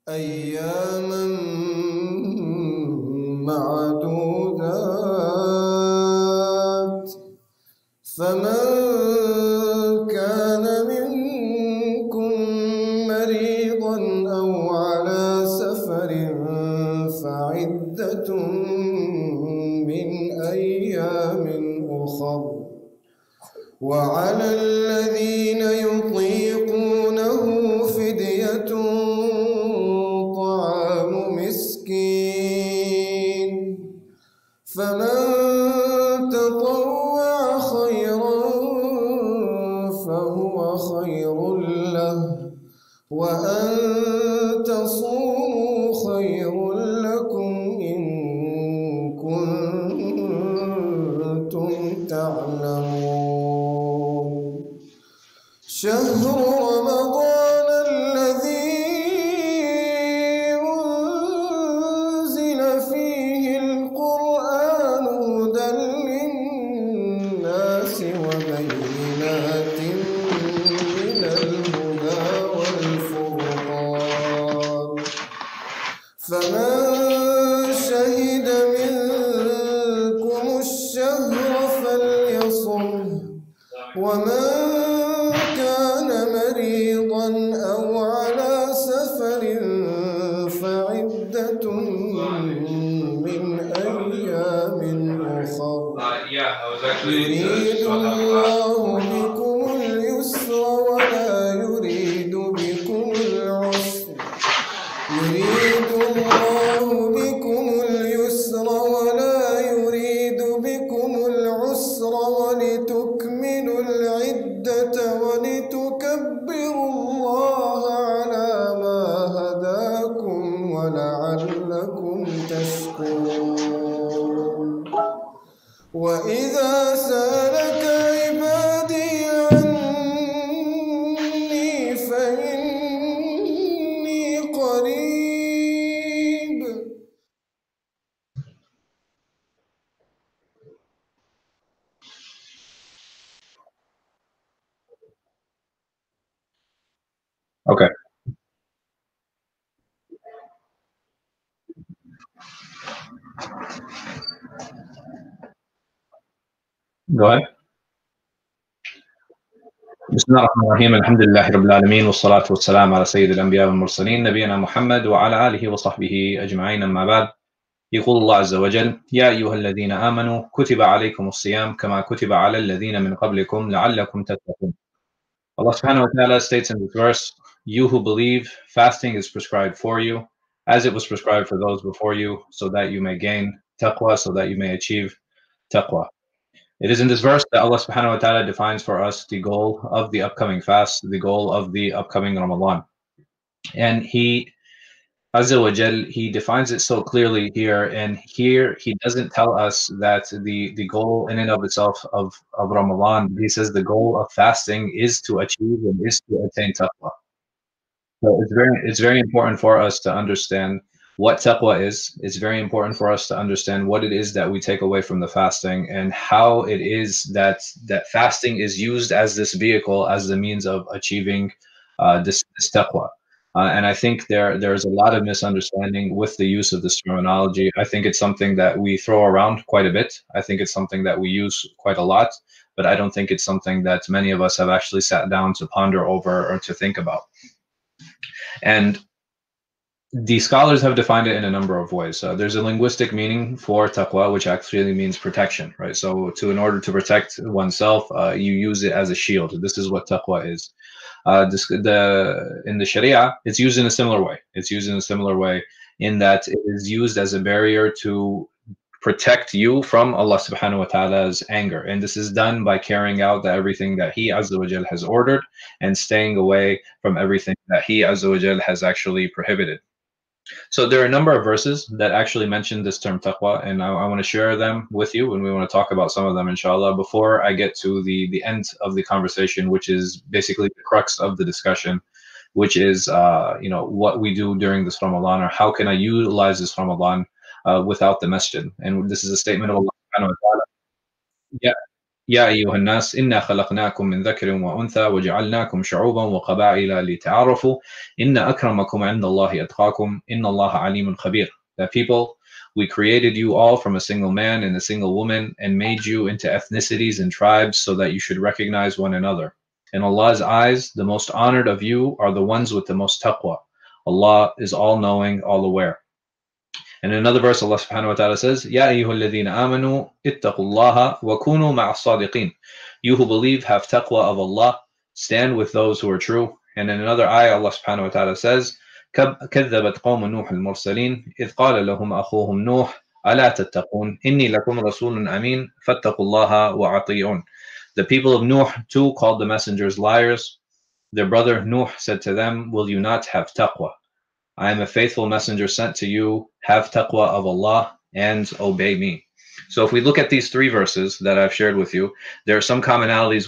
أياما معدودات فمن كان منكم مريضا أو على سفر فعدة من أيام أخر وعلى الذين يطيقونه فدية طعام مسكين فمن تطوع خيرا فهو خير له وأن تصوموا خير لكم إن كنتم تعلمون شهر رمضان الذي أنزل فيه القرآن هدى للناس وبينات من الهدى والفرقان فمن شهد منكم الشهر فليصمه ومن كان مريضا أو على سفر فعدة من أيام أخر يريد الله بكم اليسر ولا يريد بكم العسر يريد الله بكم اليسر ولا يريد بكم العسر ولتكملوا العدة ولتكبروا الله على ما هداكم ولعلكم تشكرون وإذا سألك عبادي عني فإني قريب Okay. Go ahead. بسم الله الرحمن الرحيم الحمد لله رب العالمين والصلاة والسلام على سيد الأنبياء والمرسلين نبينا محمد وعلى آله وصحبه أجمعين أما بعد يقول الله عز وجل يا أيها الذين آمنوا كتب عليكم الصيام كما كتب على الذين من قبلكم لعلكم تتقون. Allah subhanahu wa ta'ala states in this verse, you who believe, fasting is prescribed for you as it was prescribed for those before you so that you may gain taqwa, so that you may achieve taqwa. It is in this verse that Allah subhanahu wa ta'ala defines for us the goal of the upcoming fast, the goal of the upcoming Ramadan. And He, Azza wa Jal, He defines it so clearly here. And here He doesn't tell us that the goal in and of itself of Ramadan, He says the goal of fasting is to achieve and is to attain taqwa. So it's very important for us to understand what taqwa is. It's very important for us to understand what it is that we take away from the fasting and how it is that fasting is used as this vehicle, as the means of achieving this taqwa. And I think there's a lot of misunderstanding with the use of this terminology. I think it's something that we throw around quite a bit. I think it's something that we use quite a lot, but I don't think it's something that many of us have actually sat down to ponder over or to think about. And the scholars have defined it in a number of ways. There's a linguistic meaning for taqwa, which actually means protection, right? So in order to protect oneself, you use it as a shield. This is what taqwa is. In the Sharia, it's used in a similar way. It's used in a similar way in that it is used as a barrier to protect you from Allah subhanahu wa ta'ala's anger. And this is done by carrying out everything that He Azza wa Jal has ordered and staying away from everything that He Azza wa Jal has actually prohibited. So there are a number of verses that actually mention this term taqwa, and I want to share them with you, and we want to talk about some of them, inshallah, before I get to the end of the conversation, which is basically the crux of the discussion, which is what we do during this Ramadan, or how can I utilize this Ramadan without the masjid. And this is a statement of Allah subhanahu wa ta'ala. Yeah. يا أيها الناس إنا خلقناكم من ذكر وأنثى وجعلناكم شعوبا وقبائل لتعارفوا إن أكرمكم عند الله أتقاكم إن الله عليم خبير. That people, we created you all from a single man and a single woman and made you into ethnicities and tribes so that you should recognize one another. In Allah's eyes, the most honored of you are the ones with the most taqwa. Allah is all knowing, all aware. And in another verse, Allah subhanahu wa ta'ala says, Ya ayyuhalladhina amanu ittaqullaha wa kunu ma'as sadiqin. You who believe have taqwa of Allah, stand with those who are true. And in another ayah, Allah subhanahu wa ta'ala says, كذبت قوم نوح المرسلين إذ قال لهم أخوهم نوح ألا تتقون إني لكم رسول أمين فاتقوا الله وأطيعون. The people of Nuh too called the messengers liars. Their brother Nuh said to them, will you not have taqwa? I am a faithful messenger sent to you. Have taqwa of Allah and obey me. So if we look at these three verses that I've shared with you, there are some commonalities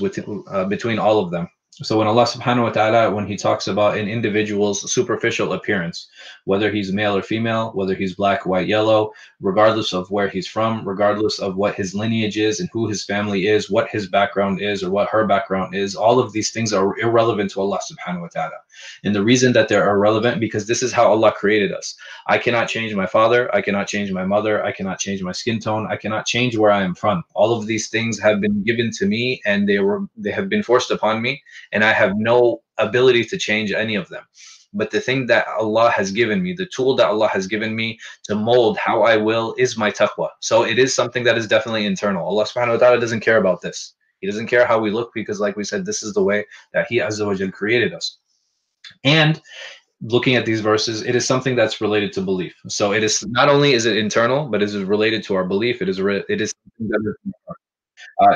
between all of them. So when Allah subhanahu wa ta'ala, when he talks about an individual's superficial appearance, whether he's male or female, whether he's black, white, yellow, regardless of where he's from, regardless of what his lineage is and who his family is, what his background is or what her background is, all of these things are irrelevant to Allah subhanahu wa ta'ala. And the reason that they're irrelevant, because this is how Allah created us. I cannot change my father, I cannot change my mother, I cannot change my skin tone, I cannot change where I am from. All of these things have been given to me and they have been forced upon me, and I have no ability to change any of them. But the thing that Allah has given me, the tool that Allah has given me to mold how I will, is my taqwa. So it is something that is definitely internal. Allah subhanahu wa ta'ala doesn't care about this. He doesn't care how we look, because like we said, this is the way that He Azza wa Jal created us. And looking at these verses, it is something that's related to belief. So it is not only is it internal, but it is related to our belief. It is something that is,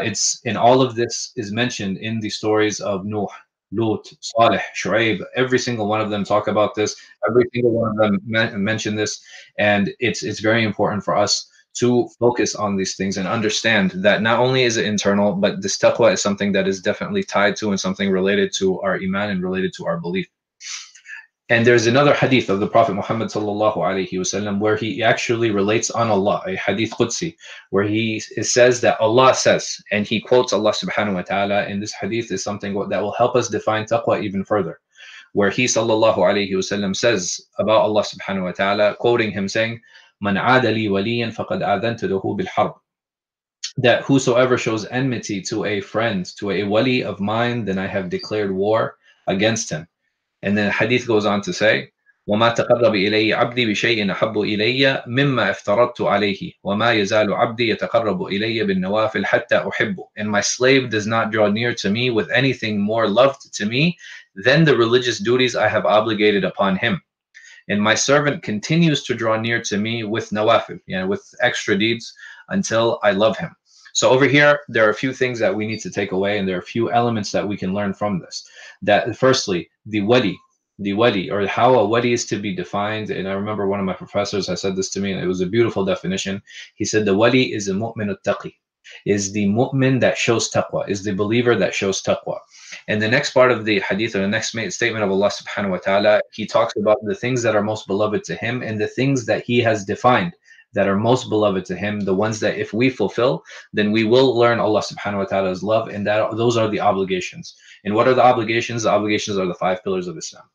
it's in all of this is mentioned in the stories of Nuh, Lut, Saleh, Shu'aib. Every single one of them talk about this. Every single one of them mention this, and it's very important for us to focus on these things and understand that not only is it internal, but this taqwa is something that is definitely tied to and something related to our iman and related to our belief. And there's another hadith of the Prophet Muhammad sallallahu alaihi wasallam where he actually relates on Allah, a hadith Qudsi, where it says that Allah says, and he quotes Allah subhanahu wa ta'ala. And this hadith is something that will help us define taqwa even further, where he sallallahu alaihi wasallam says about Allah subhanahu wa ta'ala, quoting him saying, Man aada li waliyan faqad aadhantu lahu bil harb. That whosoever shows enmity to a friend, to a wali of mine, then I have declared war against him. And then hadith goes on to say, وَمَا تَقَرَّبَ إِلَيَّ عَبْدِي بِشَيْءٍ أَحَبُّ إِلَيَّ مِمَّا افْتَرَضْتُ عَلَيْهِ وَمَا يَزَالُ عَبْدِي يَتَقَرَّبُ إِلَيَّ بِالنَّوَافِلِ حَتَّى أُحِبُّهُ. And my slave does not draw near to me with anything more loved to me than the religious duties I have obligated upon him. And my servant continues to draw near to me with nawafil, with extra deeds, until I love him. So over here, there are a few things that we need to take away, and there are a few elements that we can learn from this. That firstly, the wali, or how a wali is to be defined. And I remember one of my professors has said this to me, and it was a beautiful definition. He said the wali is a mu'min al-taqi, is the mu'min that shows taqwa, is the believer that shows taqwa. And the next part of the hadith, or the next statement of Allah subhanahu wa ta'ala, he talks about the things that are most beloved to him and the things that he has defined that are most beloved to him, the ones that if we fulfill, then we will learn Allah subhanahu wa ta'ala's love, and that those are the obligations. And what are the obligations? The obligations are the 5 pillars of Islam.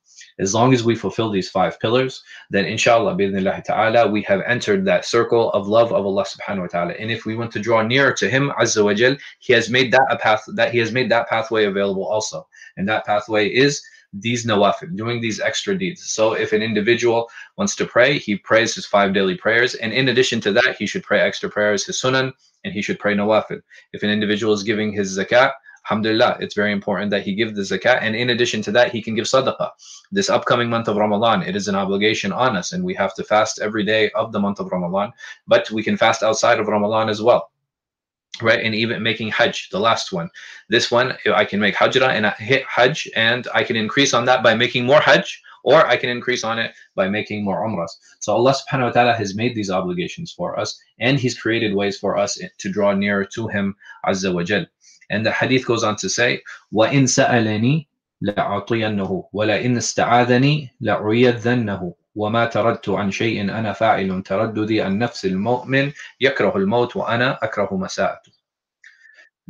As long as we fulfill these 5 pillars, then inshallah, bi'idhnillahi ta'ala, we have entered that circle of love of Allah subhanahu wa ta'ala. And if we want to draw nearer to him, Azza wa Jal, he has made that a path, that he has made that pathway available also. And that pathway is these nawafil, doing these extra deeds. So if an individual wants to pray, he prays his 5 daily prayers. And in addition to that, he should pray extra prayers, his sunan, and he should pray nawafil. If an individual is giving his zakat, alhamdulillah, it's very important that he give the zakat. And in addition to that, he can give sadaqah. This upcoming month of Ramadan, it is an obligation on us, and we have to fast every day of the month of Ramadan. But we can fast outside of Ramadan as well. Right, and even making Hajj, the last one. This one, I can make Hajra and I hit Hajj, and I can increase on that by making more Hajj, or I can increase on it by making more Umrahs. So Allah subhanahu wa ta'ala has made these obligations for us, and He's created ways for us to draw nearer to Him, Azza wa Jal. And the hadith goes on to say, وَإِن سَأَلَنِي لَأَعْطِيَنَّهُ وَلَإِنْ اسْتَعَاذَنِي لَأُعِيَذَنَّهُ وما تردت عن شيء أنا فاعل ترددي عن نفس المؤمن يكره الموت وأنا أكره مساءته.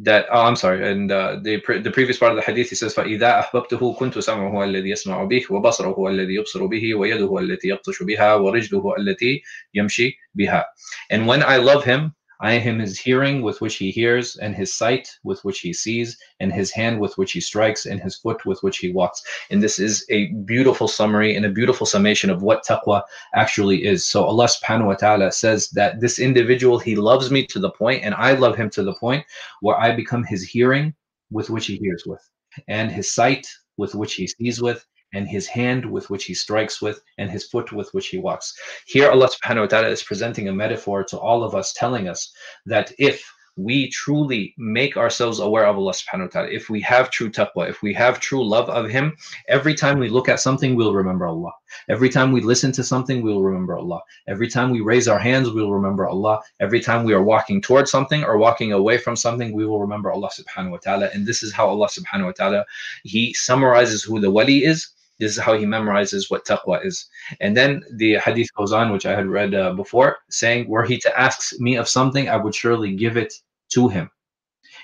that, oh, I'm sorry, and the previous part of the hadith, he says, فَإِذَا أَحْبَبْتُهُ كُنْتُ سَمْعُهُ الَّذِي يَسْمَعُ بِهِ وَبَصَرُهُ الَّذِي يُبْصِرُ بِهِ وَيَدُهُ الَّتِي يَبْطِشُ بِهَا وَرِجْلُهُ الَّتِي يَمْشِي بِهَا. And when I love him, I am his hearing with which he hears, and his sight with which he sees, and his hand with which he strikes, and his foot with which he walks. And this is a beautiful summary and a beautiful summation of what taqwa actually is. So Allah subhanahu wa ta'ala says that this individual, he loves me to the point, and I love him to the point where I become his hearing with which he hears with, and his sight with which he sees with, and his hand with which he strikes with, and his foot with which he walks. Here Allah subhanahu wa ta'ala is presenting a metaphor to all of us, telling us that if we truly make ourselves aware of Allah subhanahu wa ta'ala, if we have true taqwa, if we have true love of him, every time we look at something, we'll remember Allah. Every time we listen to something, we'll remember Allah. Every time we raise our hands, we'll remember Allah. Every time we are walking towards something or walking away from something, we will remember Allah subhanahu wa ta'ala. And this is how Allah subhanahu wa ta'ala, he summarizes who the wali is. This is how he memorizes what taqwa is. And then the hadith goes on, which I had read before, saying, were he to ask me of something, I would surely give it to him.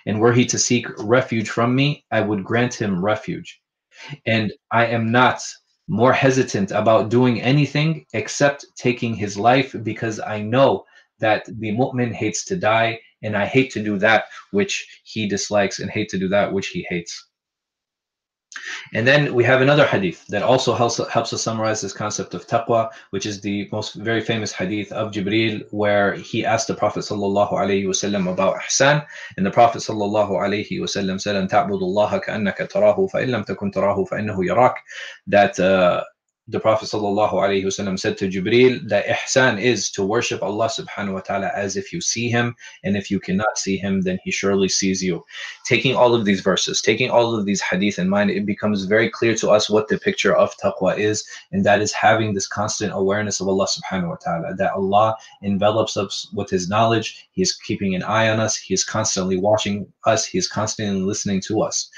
And were he to seek refuge from me, I would grant him refuge. And I am not more hesitant about doing anything except taking his life, because I know that the mu'min hates to die, and I hate to do that which he dislikes and hate to do that which he hates. And then we have another hadith that also helps us summarize this concept of taqwa, which is the most very famous hadith of Jibreel, where he asked the Prophet sallallahu alaihi wasallam about ihsan, and the Prophet sallallahu alaihi wasallam said, "An ta'budullaha ka'annaka tarahu, fa in lam takun tarahu fa innahu yarak." That the Prophet sallallahu alaihi wasallam said to Jibreel that ihsan is to worship Allah subhanahu wa ta'ala as if you see him, and if you cannot see him, then he surely sees you. Taking all of these verses, taking all of these hadith in mind, it becomes very clear to us what the picture of taqwa is, and that is having this constant awareness of Allah subhanahu wa ta'ala, that Allah envelops us with his knowledge, he is keeping an eye on us, he is constantly watching us, he is constantly listening to us.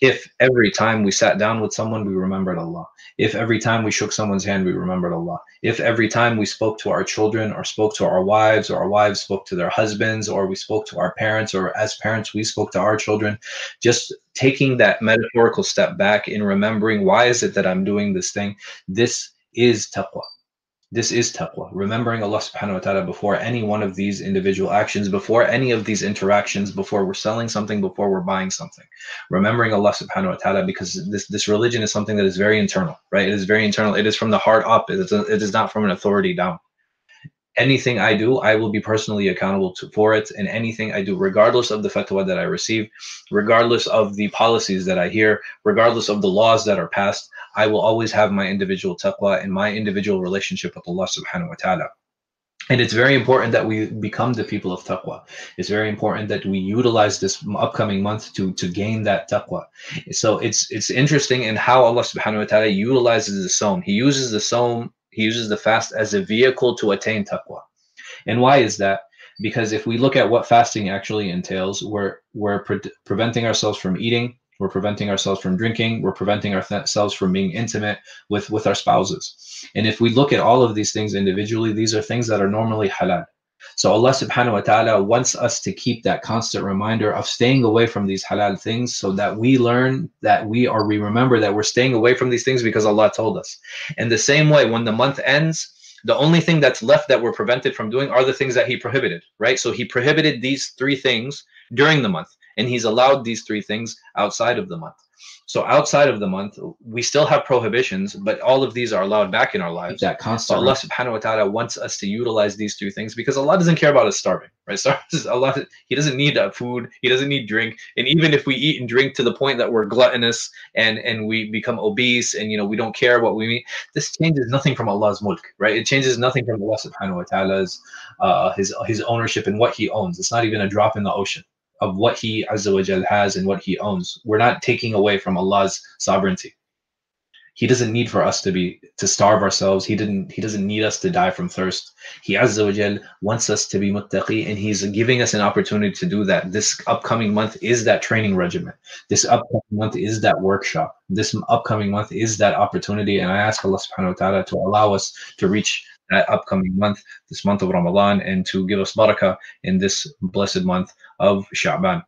If every time we sat down with someone, we remembered Allah. If every time we shook someone's hand, we remembered Allah. If every time we spoke to our children, or spoke to our wives, or our wives spoke to their husbands, or we spoke to our parents, or as parents we spoke to our children, just taking that metaphorical step back in remembering, why is it that I'm doing this thing? This is taqwa. This is taqwa, remembering Allah subhanahu wa ta'ala before any one of these individual actions, before any of these interactions, before we're selling something, before we're buying something. Remembering Allah subhanahu wa ta'ala, because this religion is something that is very internal, right? It is very internal. It is from the heart up. It is not from an authority down. Anything I do, I will be personally accountable for it. And anything I do, regardless of the fatwa that I receive, regardless of the policies that I hear, regardless of the laws that are passed, I will always have my individual taqwa and my individual relationship with Allah subhanahu wa ta'ala. And it's very important that we become the people of taqwa. It's very important that we utilize this upcoming month to gain that taqwa. So it's interesting in how Allah subhanahu wa ta'ala utilizes the sawm. He uses the fast as a vehicle to attain taqwa. And why is that? Because if we look at what fasting actually entails, we're preventing ourselves from eating, we're preventing ourselves from drinking, we're preventing ourselves from being intimate with our spouses. And if we look at all of these things individually, these are things that are normally halal. So Allah subhanahu wa ta'ala wants us to keep that constant reminder of staying away from these halal things, so that we learn that we remember that we're staying away from these things because Allah told us. And the same way, when the month ends, the only thing that's left that we're prevented from doing are the things that he prohibited, right? So he prohibited these three things during the month, and he's allowed these three things outside of the month. So outside of the month, we still have prohibitions, but all of these are allowed back in our lives. That constant. So Allah subhanahu wa ta'ala wants us to utilize these three things, because Allah doesn't care about us starving, right? Allah, he doesn't need food, he doesn't need drink. And even if we eat and drink to the point that we're gluttonous and we become obese, and we don't care what we eat, this changes nothing from Allah's mulk, right? It changes nothing from Allah subhanahu wa ta'ala's his ownership and what he owns. It's not even a drop in the ocean of what he Azza wa Jal has and what he owns. We're not taking away from Allah's sovereignty. He doesn't need for us to starve ourselves. He doesn't need us to die from thirst. He Azza wa Jal wants us to be muttaqi, and he's giving us an opportunity to do that. This upcoming month is that training regimen. This upcoming month is that workshop. This upcoming month is that opportunity. And I ask Allah subhanahu wa ta'ala to allow us to reach that upcoming month, this month of Ramadan, and to give us barakah in this blessed month of Sha'ban.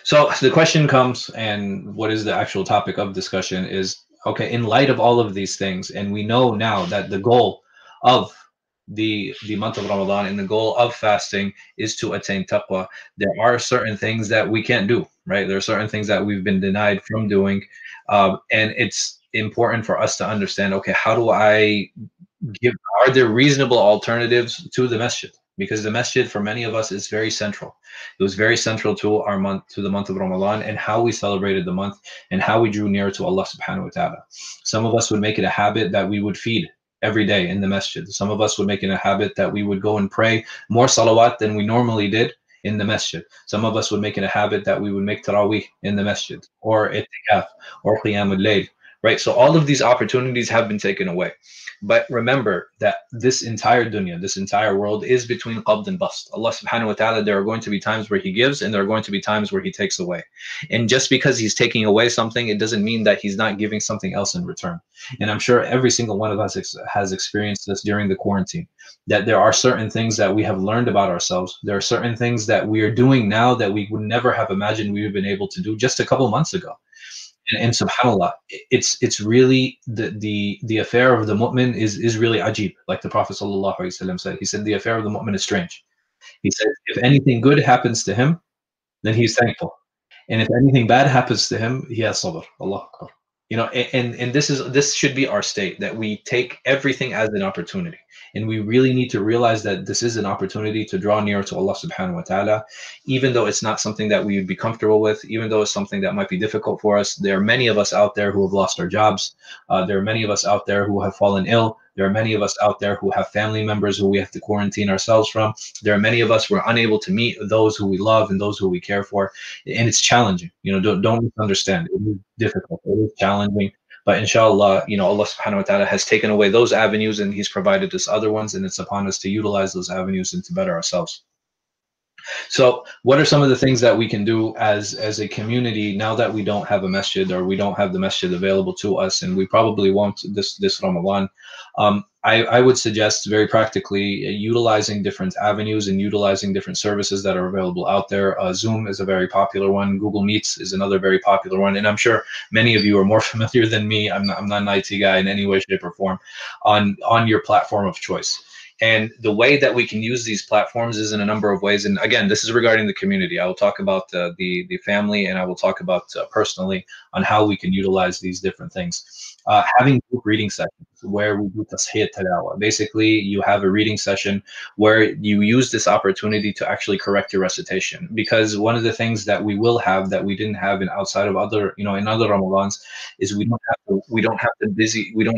So the question comes, and what is the actual topic of discussion is, okay, in light of all of these things, and we know now that the goal of the month of Ramadan and the goal of fasting is to attain taqwa. There are certain things that we can't do, right? There are certain things that we've been denied from doing, and it's important for us to understand, okay, how do I give, are there reasonable alternatives to the masjid? Because the masjid for many of us is very central. It was very central to our month, to the month of Ramadan, and how we celebrated the month and how we drew near to Allah subhanahu wa ta'ala. Some of us would make it a habit that we would feed every day in the masjid. Some of us would make it a habit that we would go and pray more salawat than we normally did in the masjid. Some of us would make it a habit that we would make tarawih in the masjid, or itikaf, or qiyamul layl, right? So all of these opportunities have been taken away. But remember that this entire dunya, this entire world is between qabd and bast. Allah subhanahu wa ta'ala, there are going to be times where he gives and there are going to be times where he takes away. And just because he's taking away something, it doesn't mean that he's not giving something else in return. And I'm sure every single one of us has experienced this during the quarantine, that there are certain things that we have learned about ourselves. There are certain things that we are doing now that we would never have imagined we would have been able to do just a couple months ago. And subhanallah, it's really the affair of the mu'min is really ajib, like the Prophet sallallahu alaihi wasallam said. He said the affair of the mu'min is strange. He said if anything good happens to him, then he's thankful, and if anything bad happens to him, he has sabr. Allah Akbar. You know, and this should be our state, that we take everything as an opportunity, and we really need to realize that this is an opportunity to draw near to Allah subhanahu wa ta'ala, even though it's not something that we would be comfortable with, even though it's something that might be difficult for us. There are many of us out there who have lost our jobs. There are many of us out there who have fallen ill. There are many of us out there who have family members who we have to quarantine ourselves from. There are many of us who are unable to meet those who we love and those who we care for. And it's challenging. You know, don't misunderstand. It is difficult. It is challenging. But inshallah, you know, Allah subhanahu wa ta'ala has taken away those avenues and he's provided us other ones, and it's upon us to utilize those avenues and to better ourselves. So what are some of the things that we can do as a community now that we don't have a masjid, or we don't have the masjid available to us, and we probably won't this Ramadan? I would suggest very practically utilizing different avenues and utilizing different services that are available out there. Zoom is a very popular one. Google Meets is another very popular one. And I'm sure many of you are more familiar than me. I'm not an IT guy in any way, shape, or form on your platform of choice. And the way that we can use these platforms is in a number of ways. And again, this is regarding the community. I will talk about the family, and I will talk about personally on how we can utilize these different things. Having group reading sessions where we do tasheed tilawa. Basically, you have a reading session where you use this opportunity to actually correct your recitation. Because one of the things that we will have that we didn't have in outside of other, you know, in other Ramadans, is we don't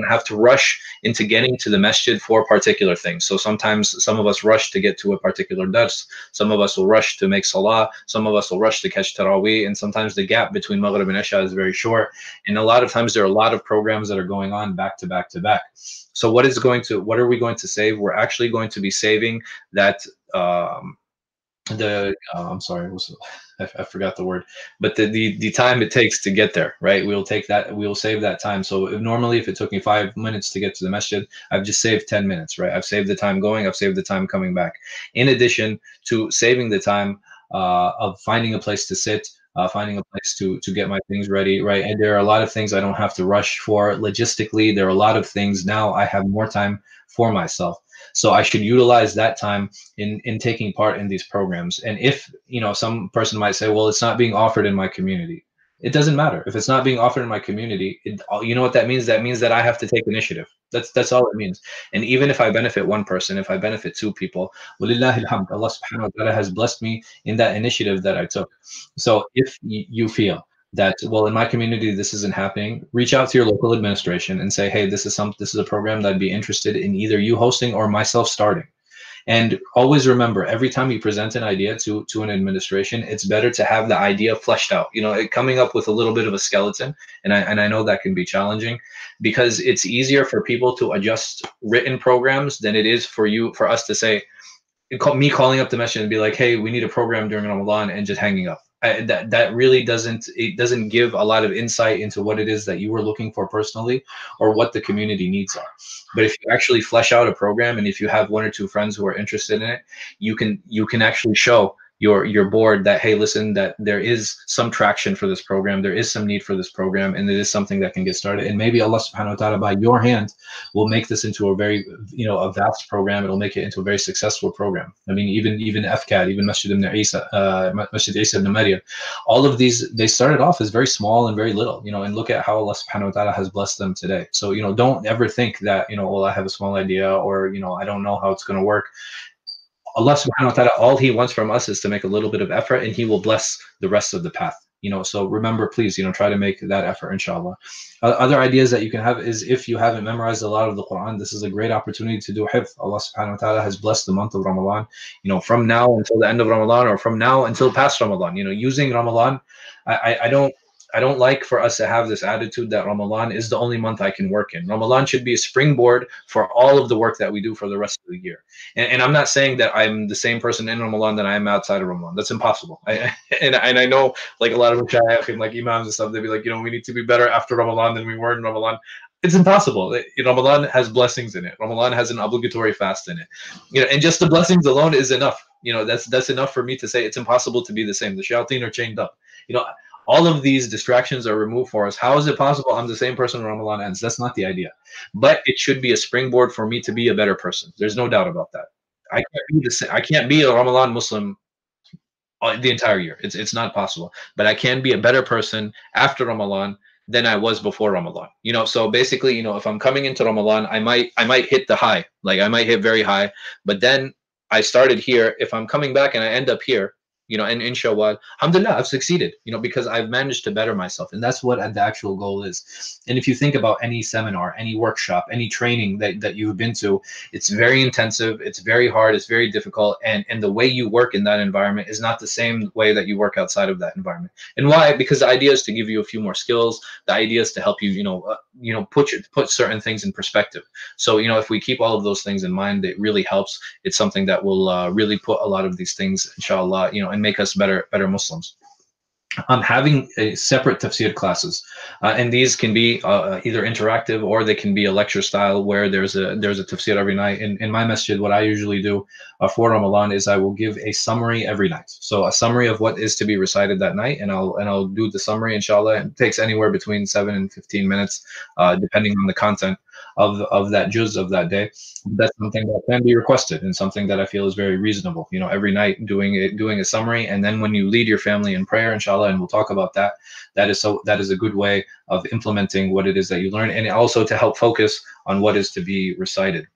have to rush into getting to the masjid for particular things. So sometimes some of us rush to get to a particular dars. Some of us will rush to make salah. Some of us will rush to catch tarawih. And sometimes the gap between Maghrib and Isha is very short. And a lot of times there are a lot of programs that are going on back to back to back. So what are we going to save? We're actually going to be saving that I'm sorry, I forgot the word, but the time it takes to get there, right? We'll save that time. So if it took me 5 minutes to get to the masjid, I've just saved 10 minutes, right? I've saved the time going, I've saved the time coming back. In addition to saving the time of finding a place to sit, finding a place to get my things ready, right? And there are a lot of things I don't have to rush for logistically. There are a lot of things now I have more time for myself. So I should utilize that time in taking part in these programs. And if, you know, some person might say, well, it's not being offered in my community. It doesn't matter. If it's not being offered in my community, you know what that means? That means that I have to take initiative. That's all it means. And even if I benefit one person, if I benefit two people, walillahi alhamd, Allah subhanahu wa ta'ala has blessed me in that initiative that I took. So if you feel that, well, in my community this isn't happening, reach out to your local administration and say, hey, this is a program that I'd be interested in either you hosting or myself starting. And always remember, every time you present an idea to an administration, it's better to have the idea fleshed out. You know, coming up with a little bit of a skeleton, and I know that can be challenging, because it's easier for people to adjust written programs than it is for us to say, me calling up the masjid and be like, hey, we need a program during Ramadan, and just hanging up. That really doesn't give a lot of insight into what it is that you were looking for personally, or what the community needs are. But if you actually flesh out a program, and if you have one or two friends who are interested in it, you can actually show your board that, hey, listen, that there is some traction for this program, there is some need for this program, and it is something that can get started. And maybe Allah subhanahu wa ta'ala, by your hand, will make this into a very, a vast program. It'll make it into a very successful program. I mean, even FCAD, even Masjid ibn Isa, Masjid Isa ibn Maryam, all of these, they started off as very small and very little, and look at how Allah subhanahu wa ta'ala has blessed them today. So, don't ever think that, well, I have a small idea, or, I don't know how it's going to work. Allah subhanahu wa ta'ala, all he wants from us is to make a little bit of effort, and he will bless the rest of the path. So remember, please, try to make that effort, inshallah. Other ideas that you can have is, if you haven't memorized a lot of the Quran, this is a great opportunity to do hifz. Allah subhanahu wa ta'ala has blessed the month of Ramadan, from now until the end of Ramadan, or from now until past Ramadan. Using Ramadan, I don't like for us to have this attitude that Ramadan is the only month I can work in. Ramadan should be a springboard for all of the work that we do for the rest of the year. And I'm not saying that I'm the same person in Ramadan that I am outside of Ramadan. That's impossible. And I know, like, a lot of Shaykh and like imams and stuff, they'd be like, we need to be better after Ramadan than we were in Ramadan. It's impossible. Ramadan has blessings in it. Ramadan has an obligatory fast in it. And just the blessings alone is enough. That's enough for me to say it's impossible to be the same. The shayateen are chained up. All of these distractions are removed for us. How is it possible I'm the same person when Ramadan ends? That's not the idea. But it should be a springboard for me to be a better person. There's no doubt about that. I can't be a Ramadan Muslim the entire year. It's not possible. But I can be a better person after Ramadan than I was before Ramadan. So basically, if I'm coming into Ramadan, I might hit the high. Like, I might hit very high. But then I started here. If I'm coming back and I end up here, and inshallah, alhamdulillah, I've succeeded, because I've managed to better myself. And that's what the actual goal is. And if you think about any seminar, any workshop, any training that you've been to, it's very intensive, it's very hard, it's very difficult. And the way you work in that environment is not the same way that you work outside of that environment. And why? Because the idea is to give you a few more skills. The idea is to help you, put certain things in perspective. So, if we keep all of those things in mind, it really helps. It's something that will really put a lot of these things, inshallah, and make us better Muslims. Having a separate tafsir classes, and these can be either interactive, or they can be a lecture style where there's a tafsir every night. In my masjid, what I usually do for Ramadan is I will give a summary every night. So a summary of what is to be recited that night, and I'll do the summary, inshallah. It takes anywhere between 7 and 15 minutes, depending on the content of that juz of that day. That's something that can be requested, and something that I feel is very reasonable. Every night doing a summary, and then when you lead your family in prayer, inshallah, and we'll talk about that. That is a good way of implementing what it is that you learn, and also to help focus on what is to be recited.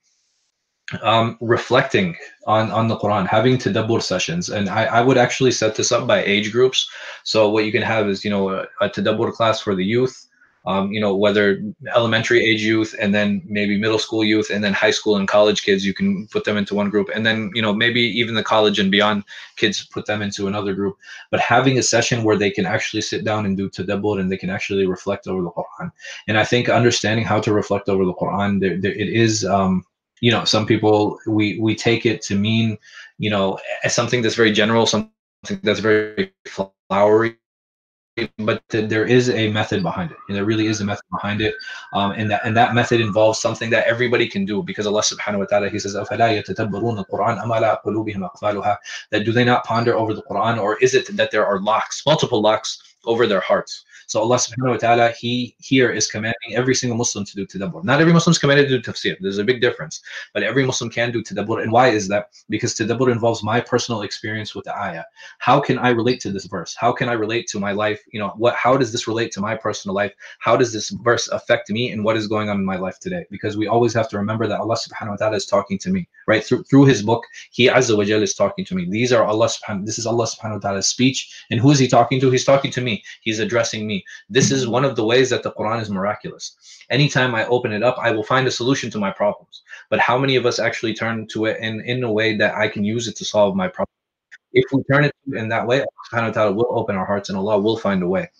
Reflecting on the Quran, having tadabbur sessions, and I would actually set this up by age groups. So what you can have is a tadabbur class for the youth, whether elementary age youth, and then maybe middle school youth, and then high school and college kids, you can put them into one group, and then maybe even the college and beyond kids, put them into another group. But having a session where they can actually sit down and do tadabbur, and they can actually reflect over the Quran. And I think understanding how to reflect over the Quran, it is some people, we take it to mean as something that's very general, something that's very flowery. But there is a method behind it, and there really is a method behind it, and that method involves something that everybody can do, because Allah subhanahu wa ta'ala, he says, أَفَلَا يَتَدَبَّرُونَ الْقُرْآنَ أَمْ عَلَىٰ قُلُوبِهِمْ أَقْفَالُهَا, that do they not ponder over the Quran, or is it that there are locks, multiple locks over their hearts? So Allah subhanahu wa ta'ala, he here is commanding every single Muslim to do tadabbur. Not every Muslim is commanded to do tafsir. There's a big difference. But every Muslim can do tadabbur. And why is that? Because tadabbur involves my personal experience with the ayah. How can I relate to this verse? How can I relate to my life? How does this relate to my personal life? How does this verse affect me, and what is going on in my life today? Because we always have to remember that Allah subhanahu wa ta'ala is talking to me, right? Through his book, he azza wa jalla is talking to me. This is Allah subhanahu wa ta'ala's speech. And who is he talking to? He's talking to me. He's addressing me. This is one of the ways that the Quran is miraculous. Anytime I open it up, I will find a solution to my problems. But how many of us actually turn to it in a way that I can use it to solve my problem? If we turn it in that way, Allah subhanahu wa ta'ala will open our hearts, and Allah will find a way.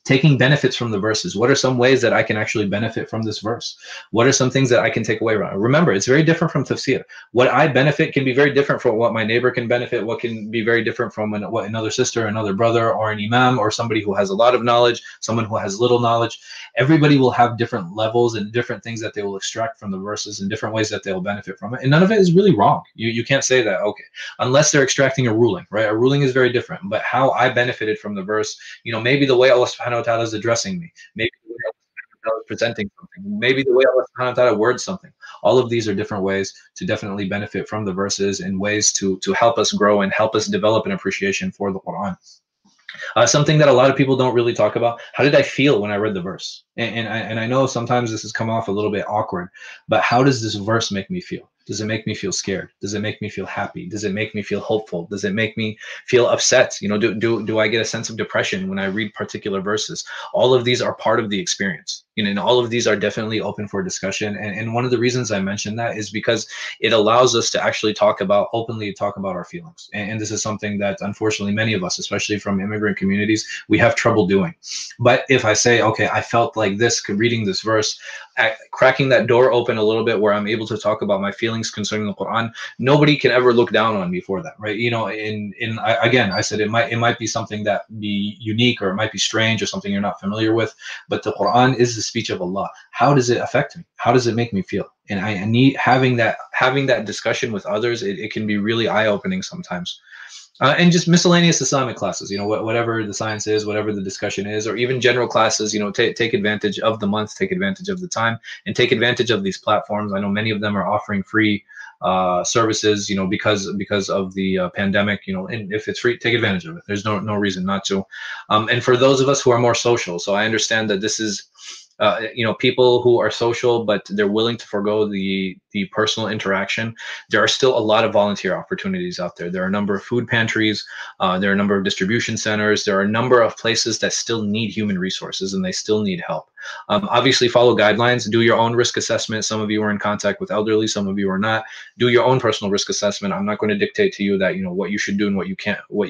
taking benefits from the verses. What are some ways that I can actually benefit from this verse? What are some things that I can take away from it? Remember, it's very different from tafsir. What I benefit can be very different from what my neighbor can benefit. What can be very different from what another sister, another brother, or an imam, or somebody who has a lot of knowledge, someone who has little knowledge. Everybody will have different levels and different things that they will extract from the verses and different ways that they'll benefit from it. And none of it is really wrong. You can't say that, okay, unless they're extracting a ruling, right? A ruling is very different. But how I benefited from the verse, maybe the way Allah subhanahu wa ta'ala is addressing me, maybe the way Allah subhanahu wa ta'ala is presenting something, maybe the way Allah subhanahu wa ta'ala words something. All of these are different ways to definitely benefit from the verses and ways to help us grow and help us develop an appreciation for the Quran. Something that a lot of people don't really talk about. How did I feel when I read the verse? And I know sometimes this has come off a little bit awkward, but how does this verse make me feel? Does it make me feel scared? Does it make me feel happy? Does it make me feel hopeful? Does it make me feel upset? Do I get a sense of depression when I read particular verses? All of these are part of the experience. And all of these are definitely open for discussion. And one of the reasons I mentioned that is because it allows us to actually openly talk about our feelings. And this is something that unfortunately many of us, especially from immigrant communities, we have trouble doing. But if I say, okay, I felt like this reading this verse, cracking that door open a little bit where I'm able to talk about my feelings concerning the Quran, nobody can ever look down on me for that, right? Again, I said it might be something that be unique, or it might be strange, or something you're not familiar with, but the Quran is the speech of Allah. How does it affect me? How does it make me feel? And I need having that discussion with others. It can be really eye-opening sometimes. And just miscellaneous Islamic classes, whatever the science is, whatever the discussion is, or even general classes, take advantage of the month, take advantage of the time, and take advantage of these platforms. I know many of them are offering free services, because of the pandemic, and if it's free, take advantage of it. There's no reason not to. And for those of us who are more social, so I understand that this is, people who are social, but they're willing to forego the personal interaction. There are still a lot of volunteer opportunities out there. There are a number of food pantries. There are a number of distribution centers. There are a number of places that still need human resources, and they still need help. Obviously, follow guidelines. Do your own risk assessment. Some of you are in contact with elderly. Some of you are not. Do your own personal risk assessment. I'm not going to dictate to you that what you should do and what you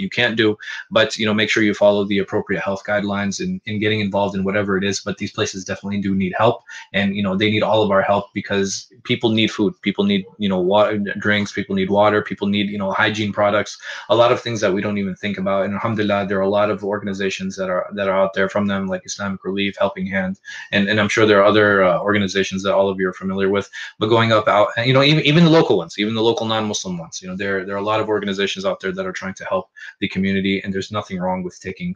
can't do. But make sure you follow the appropriate health guidelines in getting involved in whatever it is. But these places definitely do need help, and they need all of our help, because people need food. People need water, drinks. People need water. People need hygiene products. A lot of things that we don't even think about. And alhamdulillah, there are a lot of organizations that are out there from them, like Islamic Relief, Helping Hand. And I'm sure there are other organizations that all of you are familiar with. But going out, even the local ones, even the local non-Muslim ones, there are a lot of organizations out there that are trying to help the community, and there's nothing wrong with taking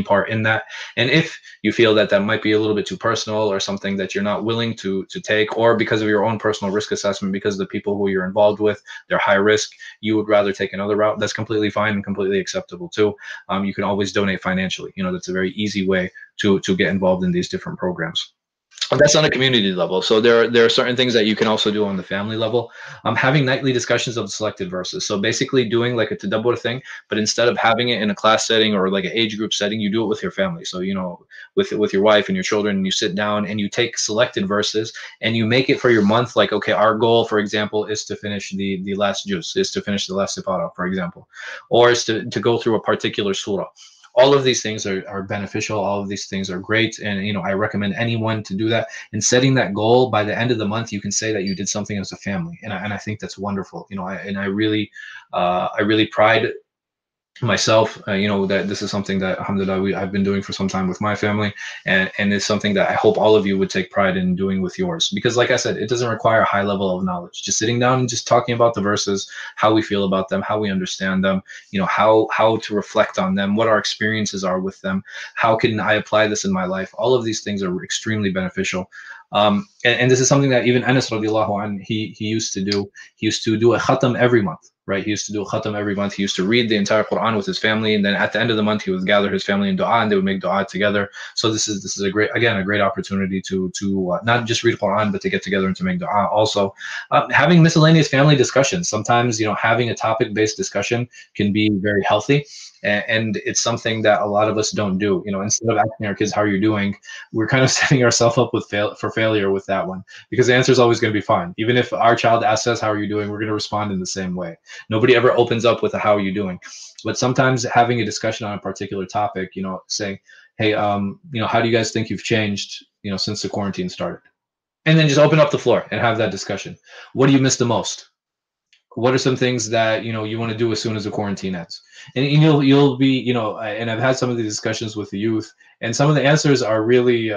part in that. And if you feel that might be a little bit too personal, or something that you're not willing to take, or because of your own personal risk assessment, because the people who you're involved with, they're high risk, you would rather take another route, that's completely fine and completely acceptable too. You can always donate financially. That's a very easy way to get involved in these different programs. That's on a community level. So there are certain things that you can also do on the family level. Having nightly discussions of the selected verses. So basically doing like a tadabbur thing, but instead of having it in a class setting or like an age group setting, you do it with your family. So with your wife and your children, and you sit down and you take selected verses and you make it for your month. Like, okay, our goal, for example, is to finish the last juz, is to finish the last sifara, for example, or is to go through a particular surah. All of these things are beneficial. All of these things are great. And, I recommend anyone to do that. And setting that goal by the end of the month, you can say that you did something as a family. And I think that's wonderful. I really pride myself, that this is something that alhamdulillah I've been doing for some time with my family, and it's something that I hope all of you would take pride in doing with yours, because like I said, it doesn't require a high level of knowledge. Just sitting down and just talking about the verses, how we feel about them, how we understand them, how to reflect on them, what our experiences are with them, how can I apply this in my life. All of these things are extremely beneficial. And this is something that even Anas radiallahu anh, he used to do. He used to do a khatam every month, right? He used to do a khatam every month. He used to read the entire Quran with his family, and then at the end of the month, he would gather his family in dua, and they would make dua together. So this is a great opportunity to not just read Quran, but to get together and to make dua. Also, having miscellaneous family discussions. Sometimes, having a topic-based discussion can be very healthy. And it's something that a lot of us don't do. Instead of asking our kids, how are you doing, we're kind of setting ourselves up for failure with that one, because the answer is always going to be fine. Even if our child asks us, how are you doing, we're going to respond in the same way. Nobody ever opens up with a how are you doing. But sometimes having a discussion on a particular topic, saying, hey, how do you guys think you've changed, since the quarantine started? And then just open up the floor and have that discussion. What do you miss the most? What are some things that you want to do as soon as the quarantine ends? And you'll be, and I've had some of these discussions with the youth, and some of the answers are really,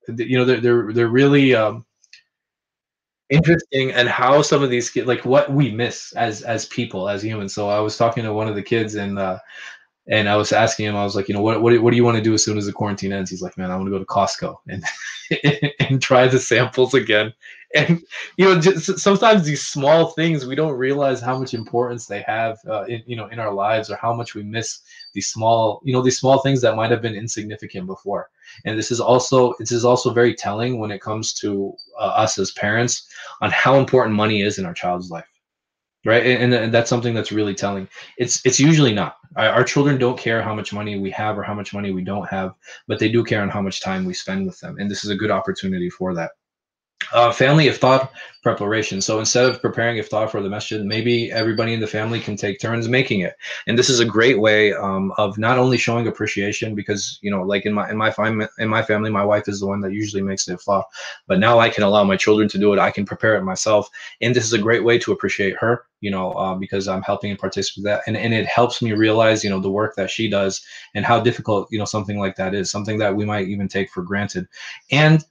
they're really interesting, and how some of these kids, like what we miss as people, as humans. So I was talking to one of the kids, and I was asking him, I was like, what do you want to do as soon as the quarantine ends? He's like, man, I want to go to Costco and and try the samples again. And just sometimes these small things, we don't realize how much importance they have, in our lives, or how much we miss these small things that might have been insignificant before. And this is also very telling when it comes to us as parents, on how important money is in our child's life. Right. And that's something that's really telling. It's usually not. Our children don't care how much money we have or how much money we don't have, but they do care on how much time we spend with them. And this is a good opportunity for that. Family iftar preparation. So instead of preparing iftar for the masjid, maybe everybody in the family can take turns making it. And this is a great way of not only showing appreciation, because like in my family, my wife is the one that usually makes the iftar, but now I can allow my children to do it. I can prepare it myself, and this is a great way to appreciate her. Because I'm helping and participate in that, and it helps me realize the work that she does, and how difficult something like that is, something that we might even take for granted. And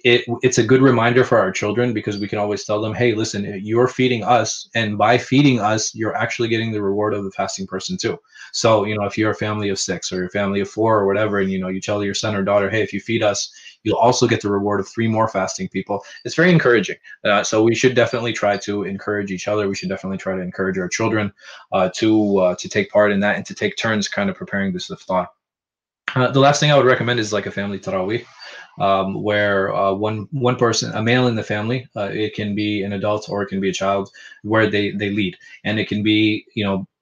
it's a good reminder for our children, because we can always tell them, hey, listen, you're feeding us, and by feeding us, you're actually getting the reward of the fasting person too. So if you're a family of 6 or a family of 4 or whatever, and you tell your son or daughter, hey, if you feed us, you'll also get the reward of 3 more fasting people. It's very encouraging. So we should definitely try to encourage each other. We should definitely try to encourage our children to take part in that, and to take turns kind of preparing this iftar. The last thing I would recommend is like a family tarawih, where one person, a male in the family, it can be an adult or it can be a child, where they lead, and it can be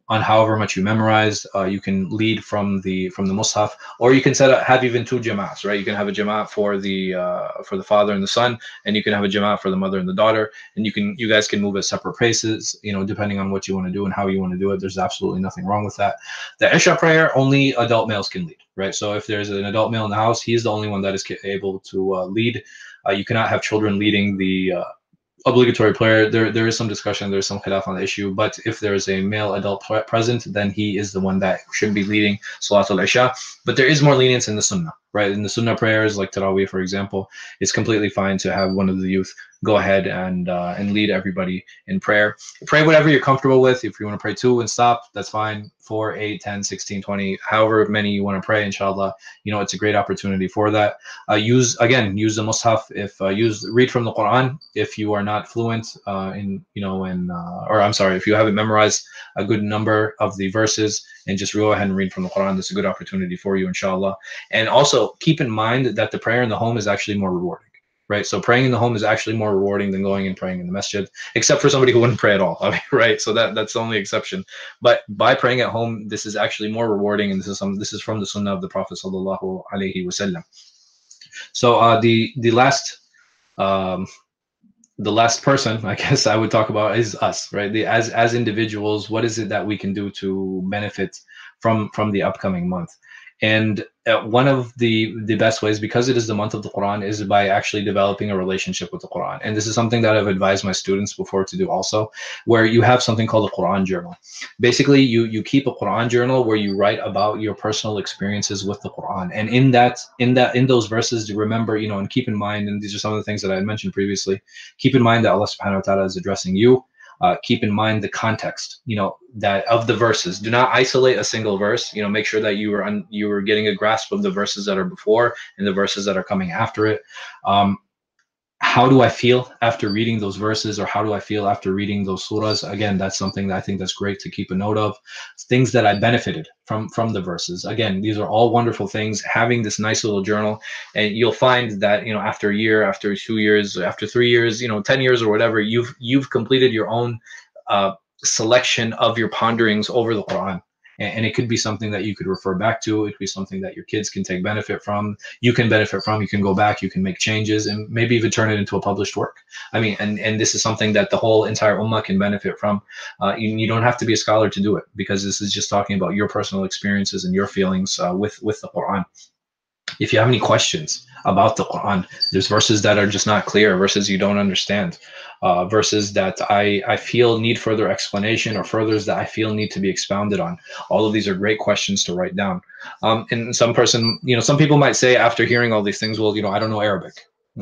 on however much you memorized. You can lead from the mushaf, or you can have even 2 jama'ats, right? You can have a jama'at for the father and the son, and you can have a jama'at for the mother and the daughter, and you guys can move at separate paces, depending on what you want to do and how you want to do it. There's absolutely nothing wrong with that. The Isha prayer, only adult males can lead, right? So if there's an adult male in the house, he's the only one that is able to lead. You cannot have children leading the obligatory prayer. There is some discussion, there's some khilaf on the issue, but if there is a male adult present, then he is the one that should be leading Salatul Isha. But there is more lenience in the Sunnah, right? In the Sunnah prayers, like Taraweeh, for example, it's completely fine to have one of the youth go ahead and lead everybody in prayer. Pray whatever you're comfortable with. If you want to pray 2 and stop, that's fine. 4, 8, 10, 16, 20, however many you want to pray, inshallah, it's a great opportunity for that. Use the mushaf. Read from the Quran if you are not fluent if you haven't memorized a good number of the verses, and just go ahead and read from the Quran. That's a good opportunity for you, inshallah. And also keep in mind that the prayer in the home is actually more rewarding. Right, so praying in the home is actually more rewarding than going and praying in the masjid, except for somebody who wouldn't pray at all. Right, so that's the only exception. But by praying at home, this is actually more rewarding, and this is from the Sunnah of the Prophet sallallahu alaihi wasallam. So the last person, I guess, I would talk about is us, right? As individuals, what is it that we can do to benefit from the upcoming month? And one of the best ways, because it is the month of the Quran, is by actually developing a relationship with the Quran. And this is something that I've advised my students before to do also, where you have something called a Quran journal. Basically, you keep a Quran journal where you write about your personal experiences with the Quran. And in those verses, you remember, and keep in mind, and these are some of the things that I had mentioned previously, keep in mind that Allah subhanahu wa ta'ala is addressing you. Keep in mind the context, that of the verses. Do not isolate a single verse. Make sure that you are getting a grasp of the verses that are before and the verses that are coming after it. How do I feel after reading those verses, or how do I feel after reading those surahs? Again, that's something that I think that's great to keep a note of. Things that I benefited from the verses. Again, these are all wonderful things. Having this nice little journal, and you'll find that after a year, after 2 years, after 3 years, 10 years or whatever, you've completed your own selection of your ponderings over the Quran. And it could be something that you could refer back to. It could be something that your kids can take benefit from. You can benefit from. You can go back. You can make changes, and maybe even turn it into a published work. I mean, and this is something that the whole entire ummah can benefit from. You don't have to be a scholar to do it, because this is just talking about your personal experiences and your feelings with the Quran. If you have any questions about the Quran, there's verses that are just not clear, verses you don't understand, verses that I feel need further explanation, or furthers that I feel need to be expounded on. All of these are great questions to write down. And some people might say after hearing all these things, well, I don't know Arabic.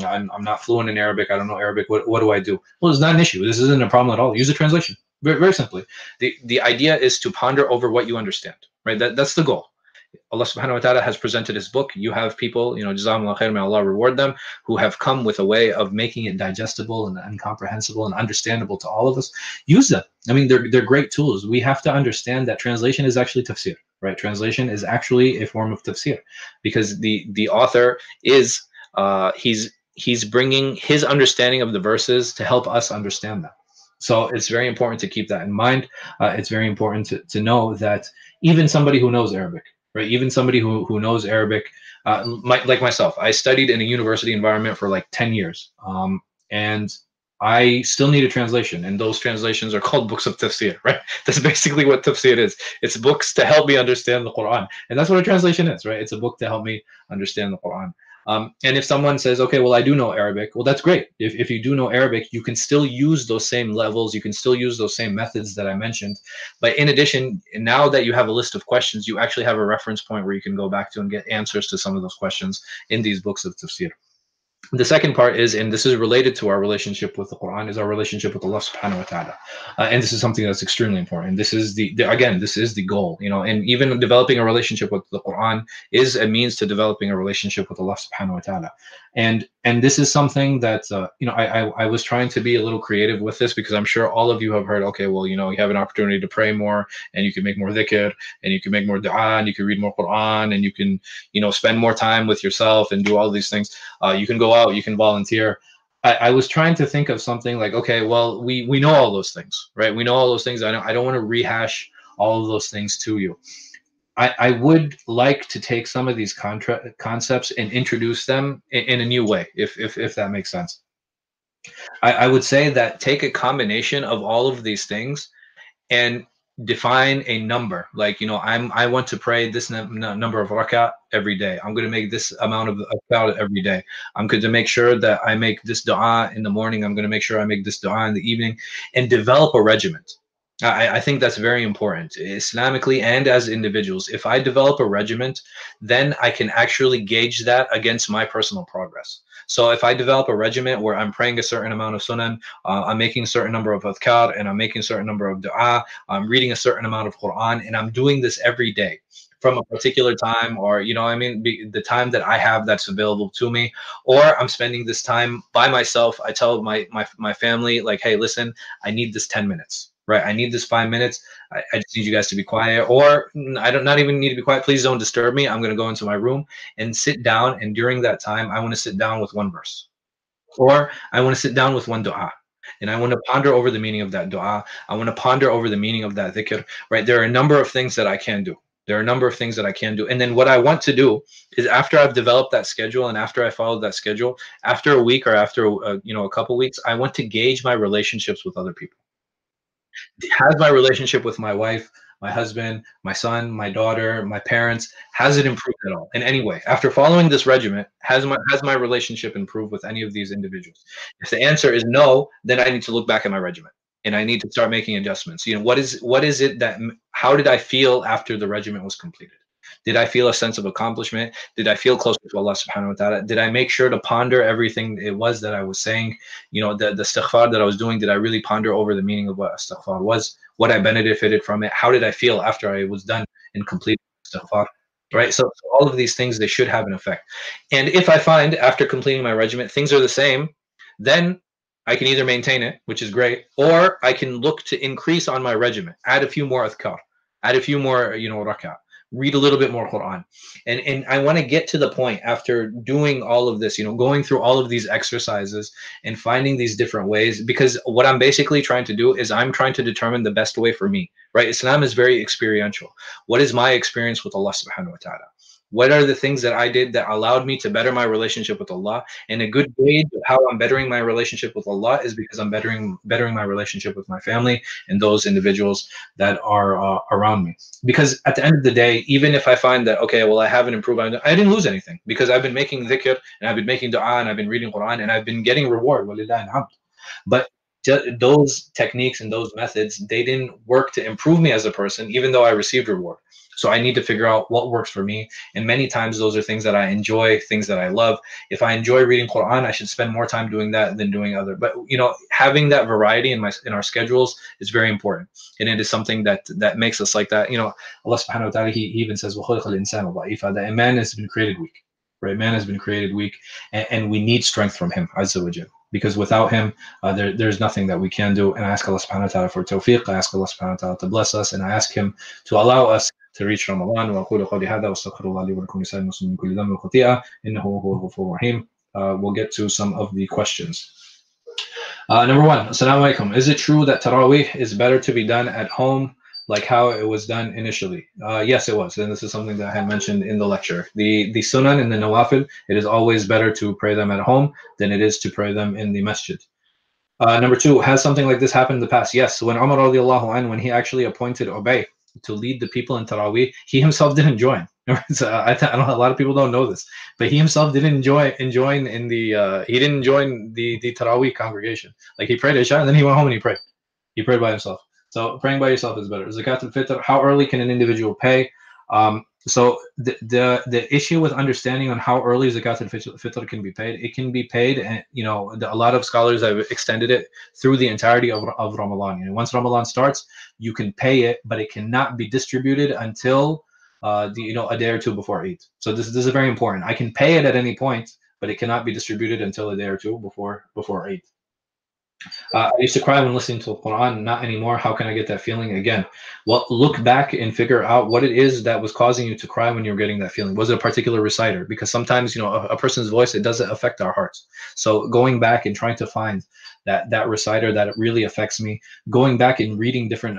I'm not fluent in Arabic. I don't know Arabic. What do I do? Well, it's not an issue. This isn't a problem at all. Use a translation. Very, very simply. The idea is to ponder over what you understand, right? That's the goal. Allah subhanahu wa ta'ala has presented his book. You have people, Jazakumullah khair, may Allah reward them, who have come with a way of making it digestible and incomprehensible and understandable to all of us. Use them. I mean, they're great tools. We have to understand that translation is actually tafsir, right? Translation is actually a form of tafsir, because the author is, he's bringing his understanding of the verses to help us understand them. So it's very important to keep that in mind. It's very important to know that even somebody who knows Arabic, right? Even somebody who knows Arabic, like myself, I studied in a university environment for like 10 years. And I still need a translation. And those translations are called books of tafsir, right? That's basically what tafsir is. It's books to help me understand the Quran. And that's what a translation is, right? It's a book to help me understand the Quran. And if someone says, okay, well, I do know Arabic, well, that's great. If you do know Arabic, you can still use those same levels. You can still use those same methods that I mentioned. But in addition, now that you have a list of questions, you actually have a reference point where you can go back to and get answers to some of those questions in these books of tafsir. The second part is, and this is related to our relationship with the Quran, is our relationship with Allah subhanahu wa ta'ala. And this is something that's extremely important. This is again, this is the goal, and even developing a relationship with the Quran is a means to developing a relationship with Allah subhanahu wa ta'ala. And this is something that, I was trying to be a little creative with this, because I'm sure all of you have heard, okay, well, you have an opportunity to pray more, and you can make more dhikr, and you can make more dua, and you can read more Quran, and you can, spend more time with yourself and do all these things. You can go out, you can volunteer. I was trying to think of something like, okay, well, we know all those things, right? We know all those things. I don't want to rehash all of those things to you. I would like to take some of these concepts and introduce them in a new way, if that makes sense. I would say that take a combination of all of these things and define a number. Like, I want to pray this number of rak'ah every day. I'm going to make this amount of salat every day. I'm going to make sure that I make this dua in the morning. I'm going to make sure I make this dua in the evening, and develop a regiment. I think that's very important, Islamically and as individuals. If I develop a regiment, then I can actually gauge that against my personal progress. So if I develop a regiment where I'm praying a certain amount of sunan, I'm making a certain number of adhkar, and I'm making a certain number of dua, I'm reading a certain amount of Quran, and I'm doing this every day from a particular time, or the time that I have that's available to me, or I'm spending this time by myself. I tell my family, like, hey, listen, I need this 10 minutes. Right, I need this 5 minutes. I just need you guys to be quiet, or I don't not even need to be quiet. Please don't disturb me. I'm going to go into my room and sit down. And during that time, I want to sit down with one verse, or I want to sit down with one dua, and I want to ponder over the meaning of that dua. I want to ponder over the meaning of that dhikr. Right, there are a number of things that I can do. There are a number of things that I can do. And then what I want to do is, after I've developed that schedule, and after I followed that schedule, after a week, or after a couple weeks, I want to gauge my relationships with other people. Has my relationship with my wife, my husband, my son, my daughter, my parents, has it improved at all in any way? After following this regiment, has my relationship improved with any of these individuals? If the answer is no, then I need to look back at my regiment, and I need to start making adjustments. What is it that, how did I feel after the regiment was completed? Did I feel a sense of accomplishment? Did I feel closer to Allah subhanahu wa ta'ala? Did I make sure to ponder everything it was that I was saying? The istighfar that I was doing, did I really ponder over the meaning of what istighfar was? What I benefited from it? How did I feel after I was done and completed istighfar? Right? So all of these things, they should have an effect. And if I find after completing my regiment, things are the same, then I can either maintain it, which is great, or I can look to increase on my regiment, add a few more adhkar, add a few more, rak'ah, read a little bit more Quran. And I want to get to the point, after doing all of this, going through all of these exercises and finding these different ways, because what I'm basically trying to do is I'm trying to determine the best way for me, right? Islam is very experiential. What is my experience with Allah subhanahu wa ta'ala? What are the things that I did that allowed me to better my relationship with Allah? And a good gauge of how I'm bettering my relationship with Allah is because I'm bettering my relationship with my family and those individuals that are around me. Because at the end of the day, even if I find that, okay, well, I haven't improved, I didn't lose anything, because I've been making dhikr and I've been making dua and I've been reading Quran and I've been getting reward. Walillah alhamd. But those techniques and those methods, they didn't work to improve me as a person, even though I received reward. So I need to figure out what works for me. And many times those are things that I enjoy, things that I love. If I enjoy reading Quran, I should spend more time doing that than doing other. But having that variety in our schedules is very important. And it is something that makes us like that. Allah subhanahu wa ta'ala, he even says, وَخُلِقَ الْإِنسَانُ ضَعِيفًا, that a man has been created weak. Right? Man has been created weak, and we need strength from him, Azza wa Jal. Because without him, there's nothing that we can do. And I ask Allah subhanahu wa ta'ala for tawfiq. I ask Allah subhanahu wa ta'ala to bless us. And I ask him to allow us to reach Ramadan. We'll get to some of the questions. Number one, Assalamu alaikum. Is it true that Taraweeh is better to be done at home, like how it was done initially? Yes, it was. And this is something that I had mentioned in the lecture. The sunan and the nawafil, it is always better to pray them at home than it is to pray them in the masjid. Number two, has something like this happened in the past? Yes. When Umar radiallahu anhu, when he actually appointed Ubay to lead the people in Taraweeh, he himself didn't join. So I know a lot of people don't know this, but he himself didn't join in the he didn't join the Taraweeh congregation. Like, he prayed Isha and then he went home and he prayed. He prayed by himself. So praying by yourself is better. Zakat al-Fitr, how early can an individual pay? So the issue with understanding on how early Zakat al-Fitr can be paid, it can be paid, and a lot of scholars have extended it through the entirety of Ramadan. Once Ramadan starts, you can pay it, but it cannot be distributed until a day or two before Eid. So this is very important. I can pay it at any point, but it cannot be distributed until a day or two before Eid. I used to cry when listening to the Quran, not anymore. How can I get that feeling again? Well, look back and figure out what it is that was causing you to cry when you were getting that feeling. Was it a particular reciter? Because sometimes, a person's voice, it doesn't affect our hearts. So going back and trying to find that reciter that it really affects me, going back and reading different,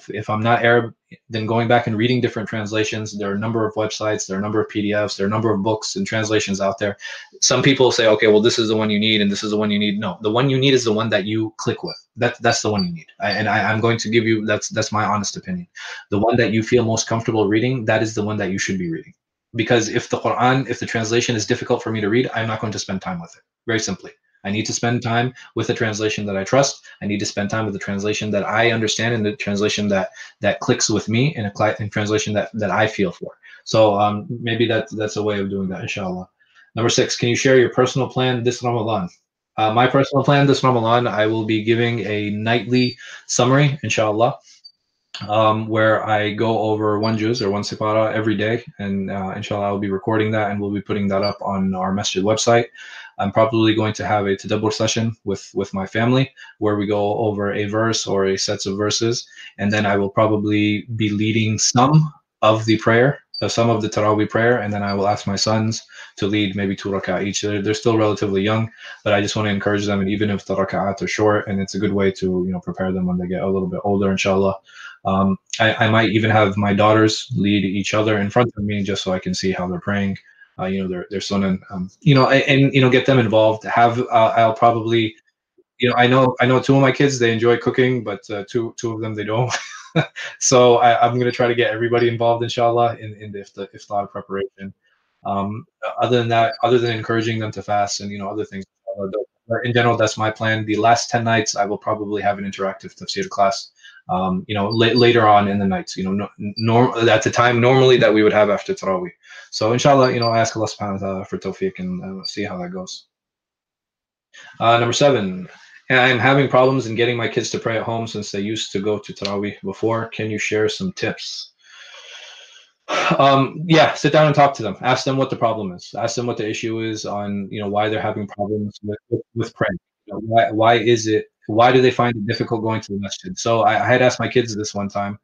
if I'm not Arab, then going back and reading different translations. There are a number of websites, there are a number of PDFs, there are a number of books and translations out there. Some people say, okay, well, this is the one you need and this is the one you need. No, the one you need is the one that you click with. That's the one you need. I'm going to give you, that's my honest opinion. The one that you feel most comfortable reading, that is the one that you should be reading. Because if the Quran, if the translation is difficult for me to read, I'm not going to spend time with it. Very simply. I need to spend time with a translation that I trust. I need to spend time with a translation that I understand, and the translation that clicks with me, and a translation that I feel for. So maybe that's a way of doing that, inshallah. Number 6, can you share your personal plan this Ramadan? My personal plan this Ramadan, I will be giving a nightly summary, inshallah, where I go over one juz or one sipara every day, and inshallah I'll be recording that and we'll be putting that up on our Masjid website. I'm probably going to have a tadabbur session with my family where we go over a verse or a sets of verses, and then I will probably be leading some of the prayer, some of the Taraweeh prayer, and then I will ask my sons to lead maybe 2 rak'ah each. They're still relatively young, but I just want to encourage them, and even if the rak'ahs are short, and it's a good way to prepare them when they get a little bit older, inshallah. I might even have my daughters lead each other in front of me just so I can see how they're praying. Their sunan, and get them involved. I'll probably, I know 2 of my kids, they enjoy cooking, but two of them, they don't. So I'm going to try to get everybody involved, inshallah, in the iftar preparation. Other than that, other than encouraging them to fast and other things, in general, that's my plan. The last 10 nights, I will probably have an interactive tafsir class. Later on in the nights, at the time normally that we would have after Taraweeh. So inshallah, I ask Allah subhanahu wa ta'ala for tawfiq, and see how that goes. Number 7, I'm having problems in getting my kids to pray at home since they used to go to Taraweeh before. Can you share some tips? Yeah, sit down and talk to them. Ask them what the problem is. Ask them what the issue is on, why they're having problems with praying. Why is it? Why do they find it difficult going to the masjid? So I had asked my kids this one time.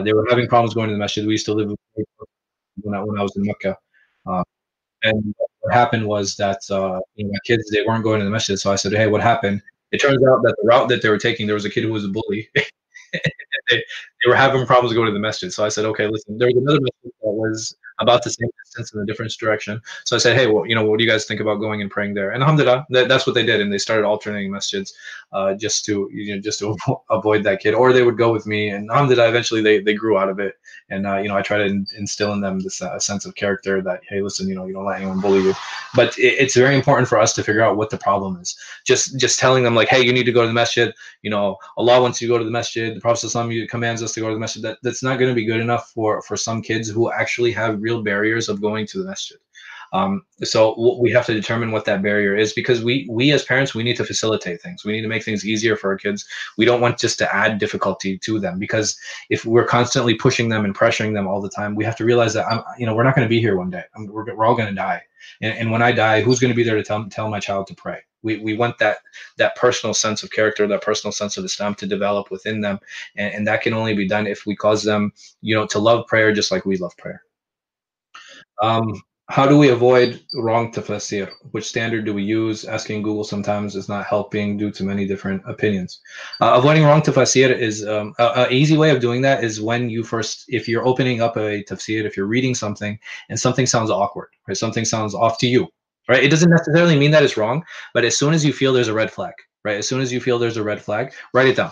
They were having problems going to the masjid. We used to live when I was in Mecca. And what happened was that my kids, they weren't going to the masjid. So I said, hey, what happened? It turns out that the route that they were taking, there was a kid who was a bully. they were having problems going to the masjid. So I said, okay, listen, there was another masjid that was about the same distance in a different direction. So I said, hey, well, what do you guys think about going and praying there? And alhamdulillah, that's what they did, and they started alternating masjids, just to avoid that kid, or they would go with me, and alhamdulillah, eventually they grew out of it. And I try to instill in them this sense of character that, hey, listen, you don't let anyone bully you. But it's very important for us to figure out what the problem is. Just telling them, like, hey, you need to go to the masjid. Allah wants you to go to the masjid. The Prophet ﷺ commands us to go to the masjid. That's not going to be good enough for some kids who actually have real barriers of going to the masjid. So we have to determine what that barrier is, because we as parents, we need to facilitate things. We need to make things easier for our kids. We don't want just to add difficulty to them, because if we're constantly pushing them and pressuring them all the time, we have to realize that we're not going to be here one day. We're all going to die, and when I die, who's going to be there to tell my child to pray? We want that personal sense of character, that personal sense of Islam to develop within them, and that can only be done if we cause them to love prayer just like we love prayer. How do we avoid wrong tafsir? Which standard do we use? Asking Google sometimes is not helping due to many different opinions. Avoiding wrong tafsir is an easy way of doing that is when if you're opening up a tafsir, if you're reading something and something sounds awkward, right? Something sounds off to you, right? It doesn't necessarily mean that it's wrong, but as soon as you feel there's a red flag, right? As soon as you feel there's a red flag, write it down.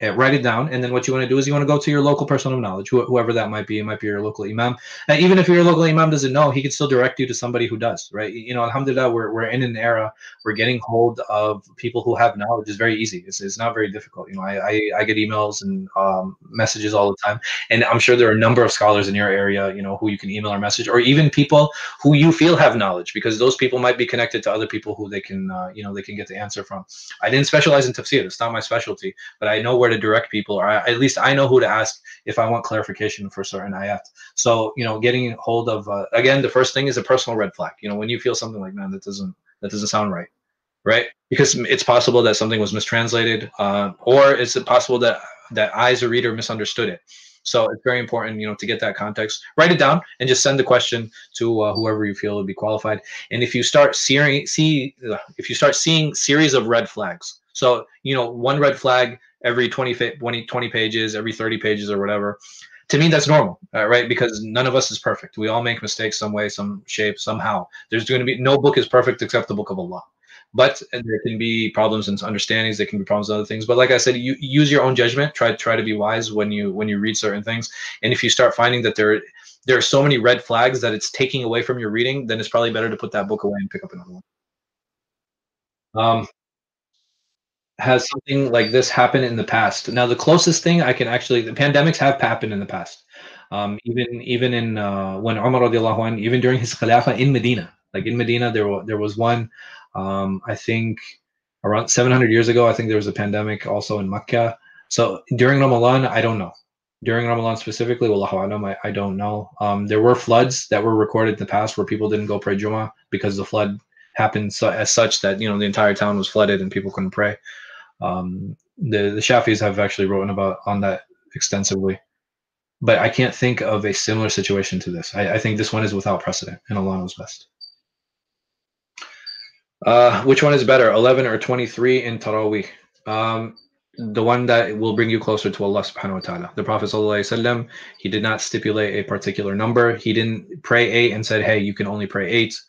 Write it down, and then what you want to do is you want to go to your local person of knowledge, whoever that might be. It might be your local imam. And even if your local imam doesn't know, he can still direct you to somebody who does, right? Alhamdulillah, we're in an era where getting hold of people who have knowledge is very easy. It's not very difficult. I get emails and messages all the time, and I'm sure there are a number of scholars in your area, who you can email or message, or even people who you feel have knowledge, because those people might be connected to other people who they can, they can get the answer from. I didn't specialize in tafsir; it's not my specialty, but I know where to direct people, or at least I know who to ask if I want clarification for certain ayat. So getting hold of again, the first thing is a personal red flag. When you feel something like, man, that doesn't sound right, because it's possible that something was mistranslated, or it's possible that I as a reader misunderstood it. So it's very important, to get that context. Write it down and just send the question to whoever you feel would be qualified. And if you start seeing series of red flags, so one red flag every 20 pages, every 30 pages, or whatever, to me that's normal, right? Because none of us is perfect. We all make mistakes some way, some shape, somehow. There's going to be no book is perfect except the book of Allah. But there can be problems in understandings. There can be problems in other things. But like I said, you use your own judgment. Try to be wise when you read certain things. And if you start finding that there are so many red flags that it's taking away from your reading, then it's probably better to put that book away and pick up another one. Has something like this happened in the past? Now, the closest thing I can the pandemics have happened in the past. Even in when Umar radiallahu anh, even during his khilafah in Medina, like in Medina, there was one. I think around 700 years ago, I think there was a pandemic also in Mecca. So during Ramadan, I don't know. During Ramadan specifically, wallahu alam, I don't know. There were floods that were recorded in the past where people didn't go pray Jummah because the flood happened as such that the entire town was flooded and people couldn't pray. The Shafis have actually written on that extensively, but I can't think of a similar situation to this. I think this one is without precedent, and Allah knows best. Which one is better, 11 or 23 in Taraweeh? The one that will bring you closer to Allah subhanahu wa ta'ala. The Prophet sallallahu alaihi wasallam, he did not stipulate a particular number. He didn't pray 8 and said, hey, you can only pray 8.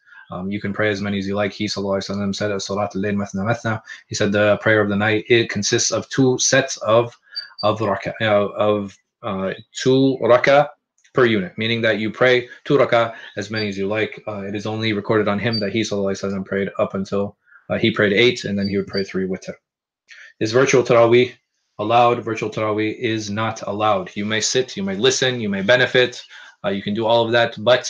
You can pray as many as you like. He sallallahu alaihi wasallam said, "Salat al-layl mathna mathna." He said the prayer of the night, it consists of 2 sets of rak'ah, two rak'ah per unit, meaning that you pray 2 rak'ah as many as you like. It is only recorded on him that he sallallahu alaihi wasallam prayed up until he prayed 8, and then he would pray 3 witr. Is virtual tarawih allowed? Virtual tarawih is not allowed. You may sit, you may listen, you may benefit. You can do all of that, but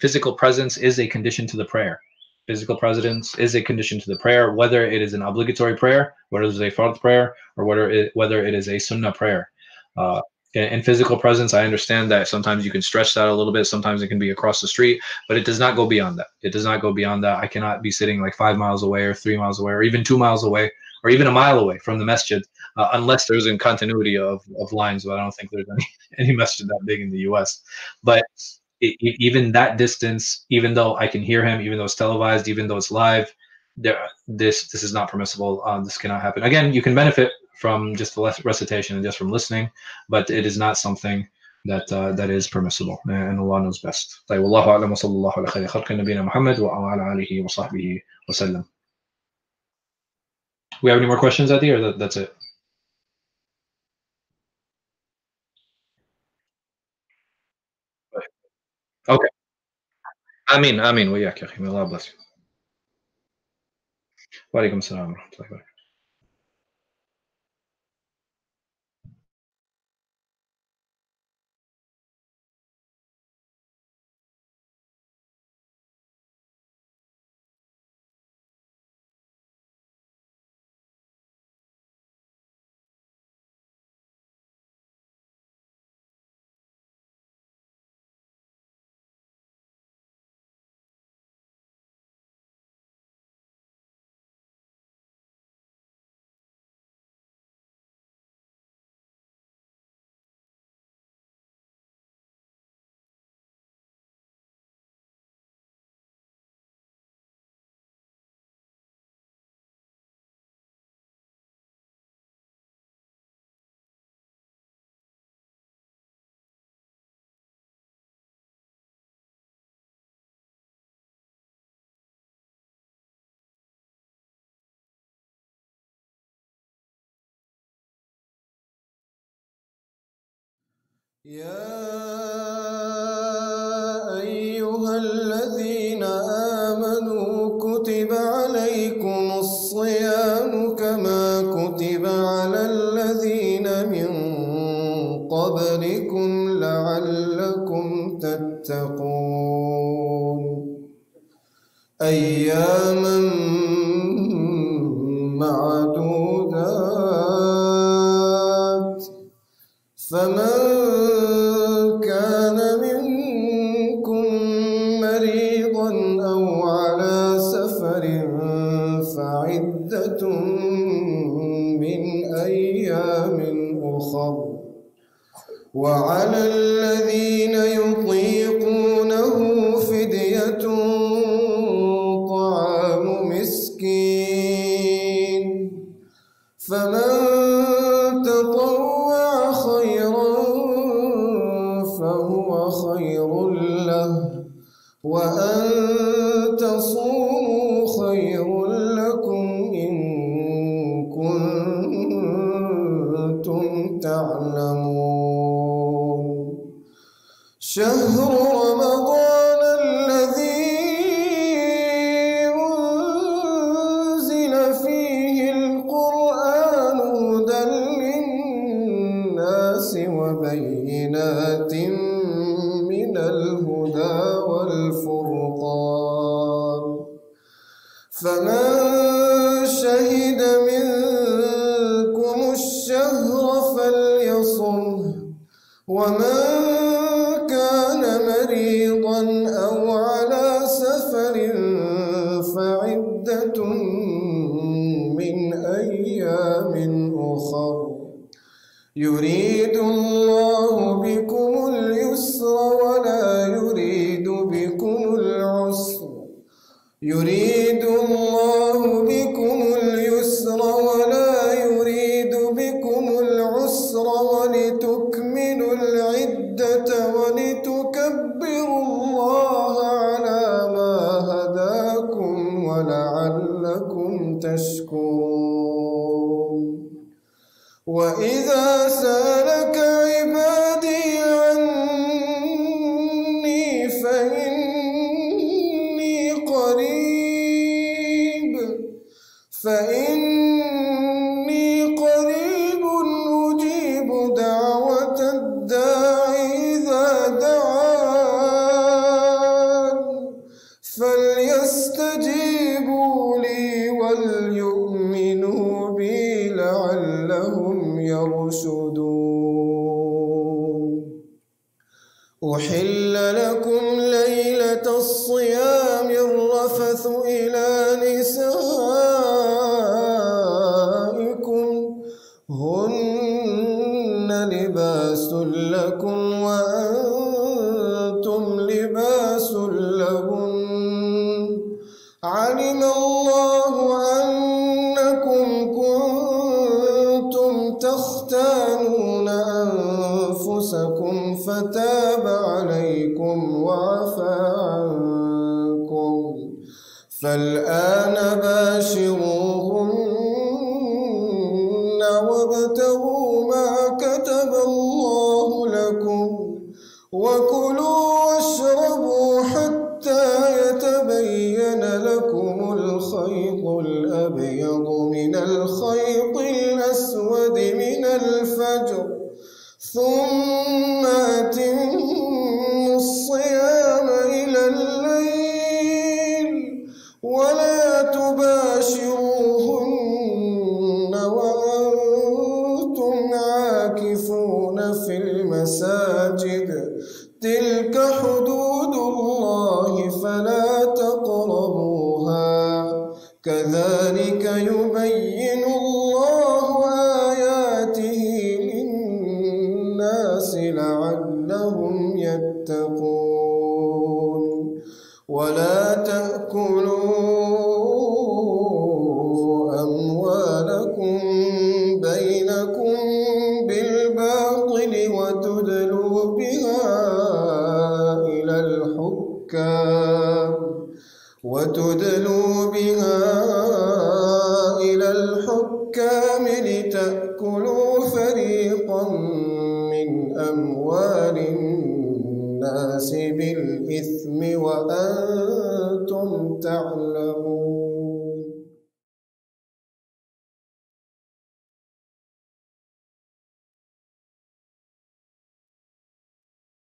physical presence is a condition to the prayer. Physical presence is a condition to the prayer, whether it is an obligatory prayer, whether it is a fard prayer, or whether it is a sunnah prayer. In physical presence, I understand that sometimes you can stretch that a little bit. Sometimes it can be across the street, but it does not go beyond that. It does not go beyond that. I cannot be sitting like 5 miles away or 3 miles away or even 2 miles away or even a mile away from the masjid, unless there's a continuity of lines, but I don't think there's any masjid that big in the US. But even that distance, even though I can hear him, even though it's televised, even though it's live, this is not permissible. This cannot happen. Again, you can benefit from just the recitation and just from listening, but it is not something that is permissible, and Allah knows best. طيب والله أعلم وصلى الله على خير خلق نبينا محمد وعلى آله وصحبه وسلم. We have any more questions, Adi, or that's it? Okay. آمين آمين وإياك يا أخي. May Allah bless you. وعليكم السلام ورحمة الله وبركاته. يا أيها الذين آمنوا كتب عليكم الصيام كما كتب على الذين من قبلكم لعلكم تتقون أياما معدودات فمن كان منكم مريضا أو على سفر فعدة من أيام أخر وعلى الذين يطيقونه فدية طعام مسكين فمن تطوع خيرا فهو خير له وأن تصوموا خير لكم إن كنتم تعلمون شهر رمضان الذي أنزل فيه القرآن هدى للناس وبينات من الهدى والفرقان فمن شهد منكم الشهر فليصمه ومن كان مريضا أو على سفر فعدة من أيام أخر يريد الله بكم اليسر ولا يريد بكم العسر يريد الله بكم اليسر ولا يريد بكم العسر ولتكملوا العدة ولتكبروا الله على ما هداكم ولعلكم تشكرون وإذا سألك عبادي عني فإني قريب أجيب دعوة الداعي إذا دعان فليستجيبوا لي وليؤمنوا بي لعلهم يرشدون أحل لكم ليلة الصيام الرفث إلى نسائكم هن لباس لكم وأنتم لباس لهن علم الله أنكم كنتم تختانون أنفسكم وعفى عنكم فالآن باشروهن وابتغوا ما كتب الله لكم وكلوا واشربوا حتى يتبين لكم الخيط الأبيض من الخيط الأسود من الفجر ثم أتموا الصيام إلى الليل ولا تباشروهن وأنتم عاكفون في المساجد تلك حدود الله فلا تقربوها كذلك يبين الله آياته للناس لعلهم يتقون ولا تأكلوا أموالكم بينكم بالباطل وتدلوا بها إلى الحكام لتأكلوا فريقا من أموال الناس بالإثم وأنتم تعلمون.